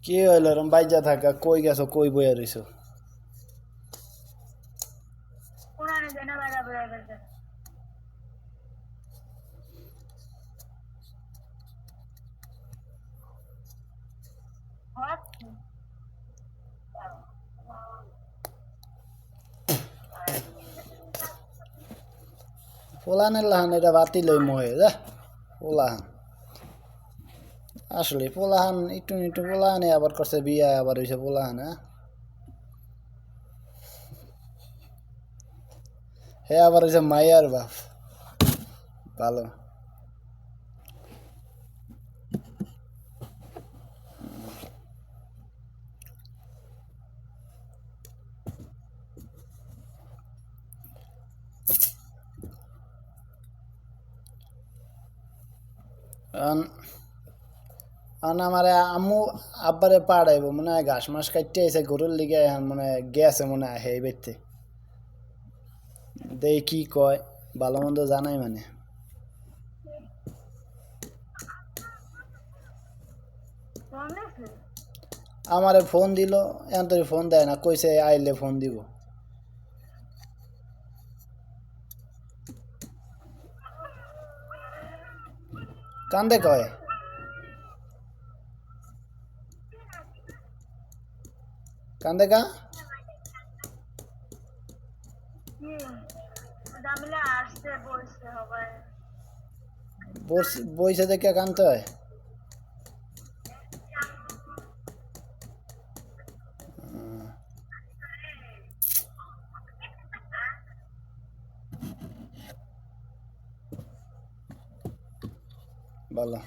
কি হইল এরম বাইজা থাকা কই গেছো কই বইয়া রইছো পোলানের লাহান এটা বাতিল হই মহে যা পোলাহান আসলে পোলাহান একটু একটু পোলাহানে আবার করছে বিয়া আবার হইছে পোলাহান হে আবার হইছে মাইয়ার বাপ ভালো আমার আম্মু আব্বারে পাড়াইব মনে হয় ঘাস মাস কাটতে আইছে গরুর লিগে এখন মনে হয় গেছে মনে হয় এই বেতে দেই কি কয় ভালো মন্দ জানাই মানে আমারে ফোন দিল এখন তোর ফোন দেয় না কইছে আইলে ফোন দিব কান্দে কয় কান্দে কা বইছে দেখে কানতে হয় ভালো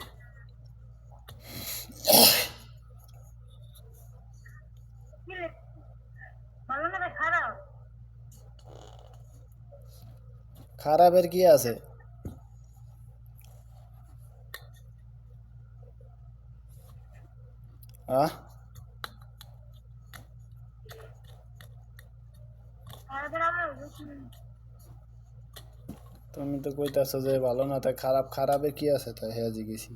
খারাপের কি আছে আহ তুমি তো কইতাছো যে ভালো না তাই খারাপ খারাপে কি আছে তাই হ্যাঁ জিগেছি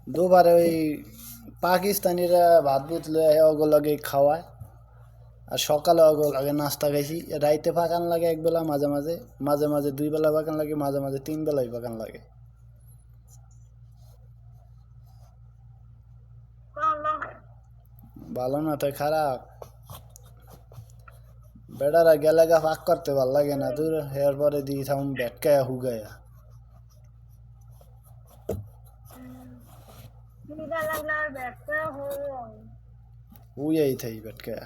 দুবারে ওই পাকিস্তানিরা ভাত বুত লয়ে ওগুলোকে খাওয়ায় আর সকালে ওগুলোকে নাস্তা খাইছি রাইতে পাকান লাগে একবেলা মাঝে মাঝে মাঝে মাঝে দুই বেলা পাকান লাগে মাঝে মাঝে তিন বেলাই পাকান লাগে ভালো না তাই খারাপ বেড়ারা গেলে গা ফাঁক করতে ভাল লাগে না দূর হেয়ার পরে দিয়ে থাকুন ব্যাটকায়া হুগায়া হুইয়াই থাই ব্যাটকায়া